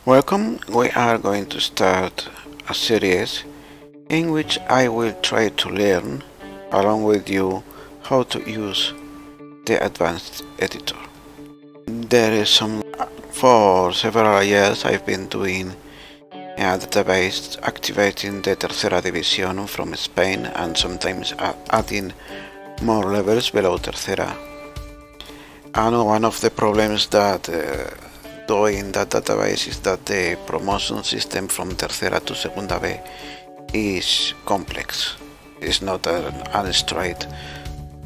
Welcome, we are going to start a series in which I will try to learn, along with you, how to use the advanced editor. For several years I've been doing a database activating the Tercera division from Spain and sometimes adding more levels below Tercera. And one of the problems that doing that database is that the promotion system from Tercera to Segunda B is complex. It's not a straight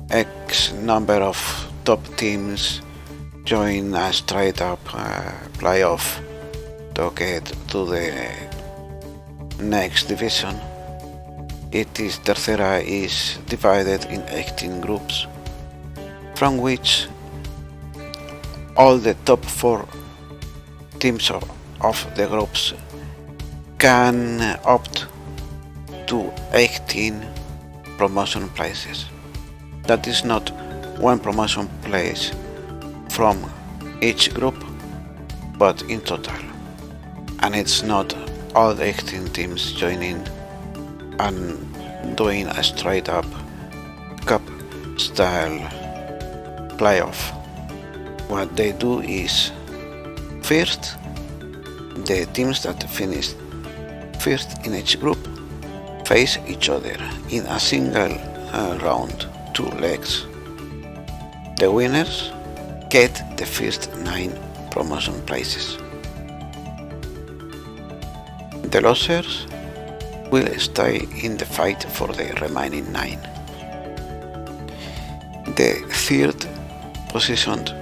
X number of top teams join a straight up playoff to get to the next division. Tercera is divided in 18 groups, from which all the top 4 teams of the groups can opt to 18 promotion places. That is not one promotion place from each group, but in total. And it's not all 18 teams joining and doing a straight up cup style playoff. What they do is, first, the teams that finished first in each group face each other in a single round, 2 legs. The winners get the first 9 promotion places. The losers will stay in the fight for the remaining 9. The third positioned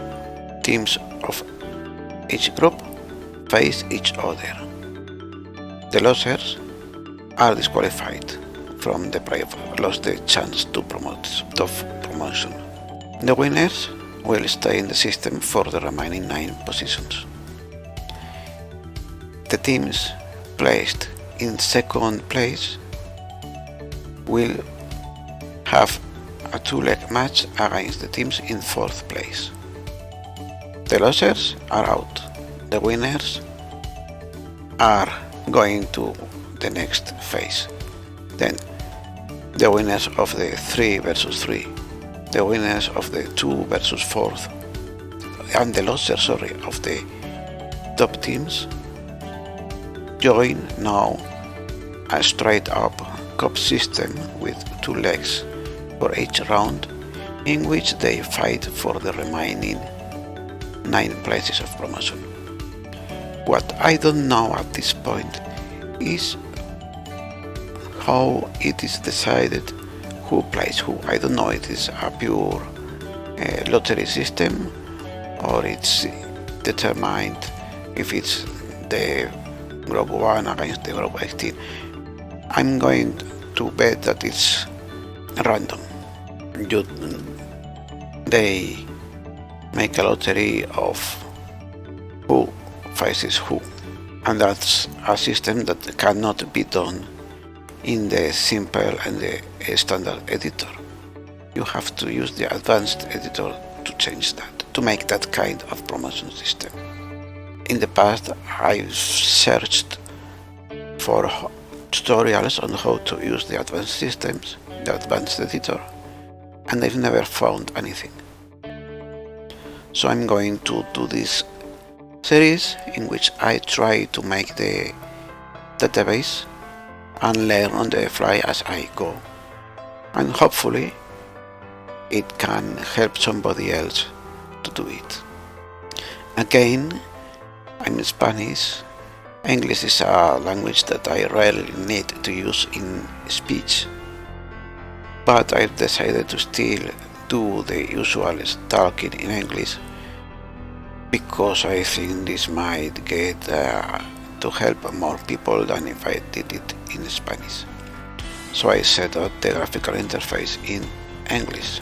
teams of each group face each other. The losers are disqualified from the playoff, lost the chance to promotion. The winners will stay in the system for the remaining 9 positions. The teams placed in second place will have a 2-leg match against the teams in 4th place. The losers are out. The winners are going to the next phase. Then the winners of the 3 versus 3, the winners of the 2 versus 4th, and the losers of the top teams join now a straight up cup system with 2 legs for each round, in which they fight for the remaining 9 places of promotion. What I don't know at this point is how it is decided who plays who. I don't know if it is a pure lottery system, or it's determined if it's the group 1 against the group 18. I'm going to bet that it's random. They make a lottery of who faces who, and that's a system that cannot be done in the simple and the standard editor. You have to use the advanced editor to change that, to make that kind of promotion system. In the past, I've searched for tutorials on how to use the advanced systems, the advanced editor, and I've never found anything. So I'm going to do this series in which I try to make the database and learn on the fly as I go, and hopefully it can help somebody else to do it. Again, I'm Spanish. English is a language that I rarely need to use in speech, but I've decided to still do the usual talking in English because I think this might get to help more people than if I did it in Spanish. So I set up the graphical interface in English.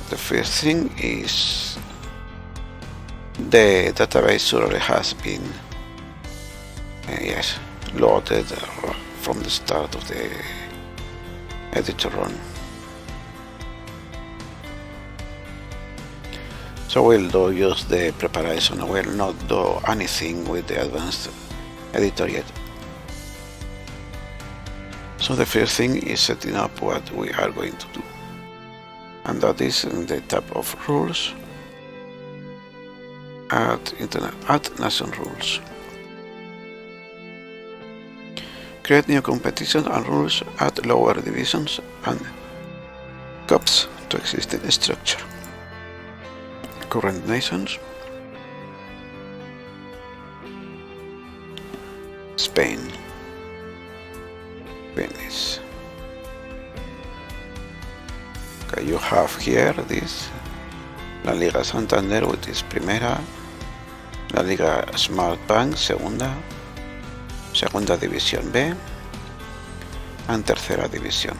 The first thing is the database already has been loaded from the start of the editor run. So we'll do just the preparation. We'll not do anything with the advanced editor yet. So the first thing is setting up what we are going to do. And that is in the tab of rules, add nation rules. Create new competitions and rules, add lower divisions and cups to existing structure. Current nations: Spain, Venice. Okay, you have here this La Liga Santander, which is Primera, La Liga Smart Bank, Segunda División B, and Tercera División.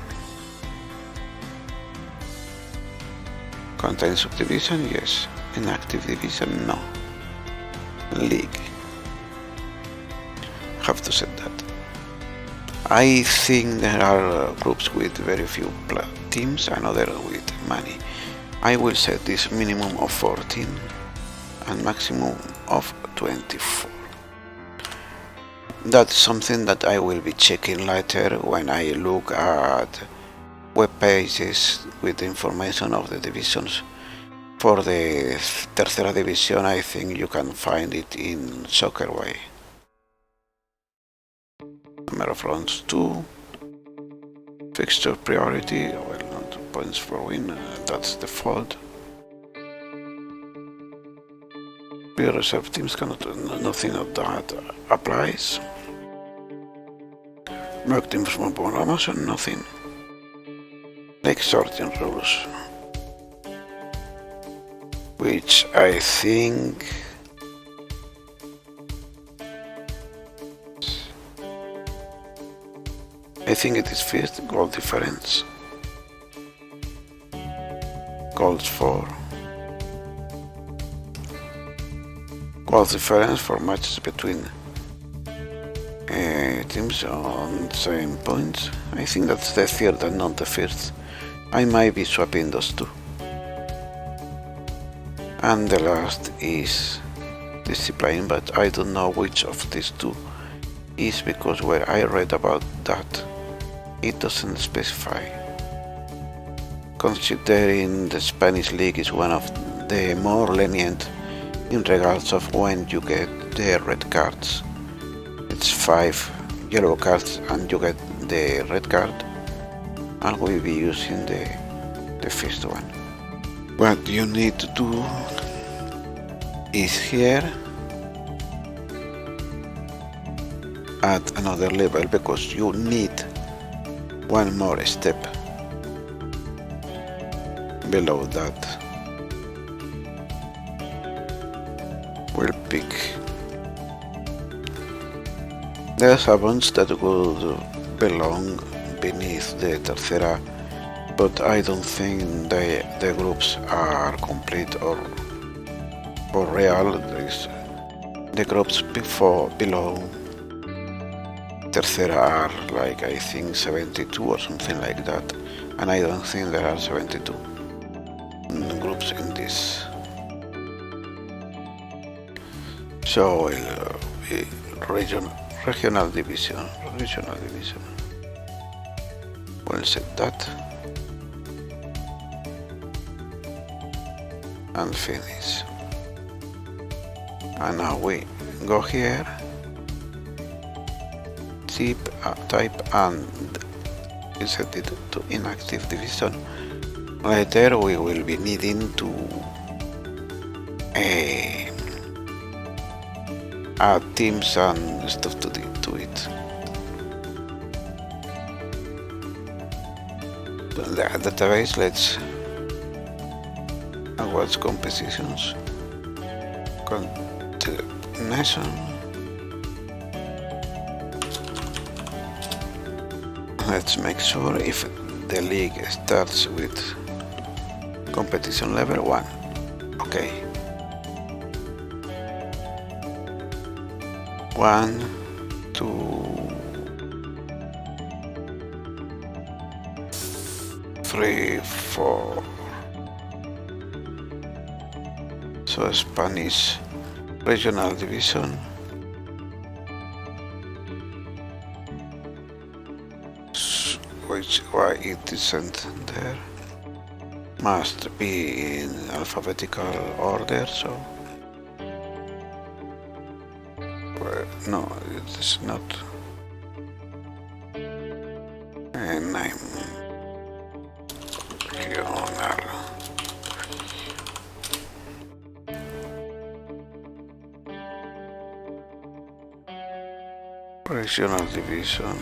Contains subdivision? Yes. Inactive division? No. League. Have to set that. I think there are groups with very few teams and others with many. I will set this minimum of 14 and maximum of 24. That's something that I will be checking later when I look at web pages with information of the divisions. For the Tercera División, I think you can find it in Soccer Way. Number of rounds 2, fixture priority, well, not points for win, that's default. Pure reserve teams cannot, nothing of that applies. Merge teams from promotion, nothing. Like sorting rules, which I think it is first goal difference. Goals for goals difference for matches between teams on same points. I think that's the third and not the first. I might be swapping those two. And the last is discipline, but I don't know which of these two is, because where I read about that, it doesn't specify. Considering the Spanish league is one of the more lenient in regards of when you get the red cards. It's 5 yellow cards and you get the red card. I will be using the first one. What you need to do is here add another level, because you need one more step below that. We'll pick. There's a bunch that would belong beneath the Tercera, but I don't think the groups are complete or real. The groups below Tercera are like, I think 72 or something like that, and I don't think there are 72 groups in this. So regional division. We'll set that and finish. And now we go here, type and set it to inactive division. Later we will be needing to add teams and stuff to it. The database, let's watch compositions, nation, let's make sure if the league starts with competition level 1. Okay. 1, 2, 3, 4, So Spanish regional division. Why it isn't there? Must be in alphabetical order, so no, it is not. And I'm regional division.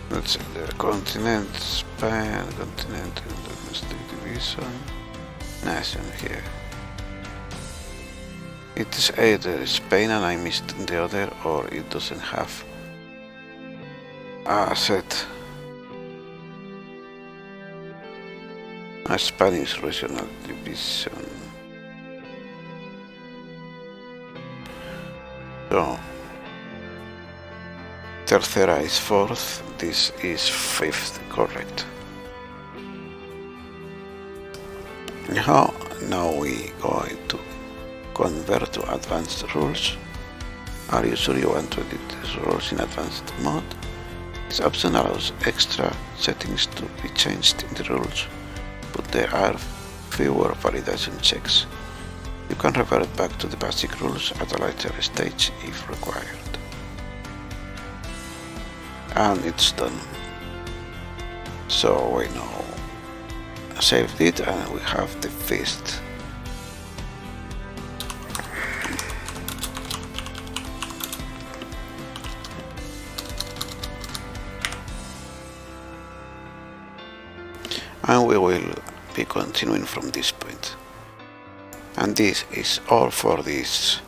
Let's see, the continent, Spain, continent, domestic division, nation here. It is either Spain and I missed the other, or it doesn't have a set. A Spanish regional division. So Tercera is 4th, this is 5th, correct. Now we going to convert to advanced rules. Are you sure you want to edit these rules in advanced mode? This option allows extra settings to be changed in the rules, but there are fewer validation checks. You can revert back to the basic rules at a later stage if required. And it's done. So we now saved it and we have the feast. And we will be continuing from this point. And this is all for this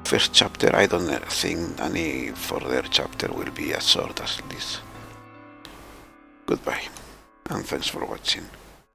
first chapter. I don't think any further chapter will be as short as this. Goodbye, and thanks for watching.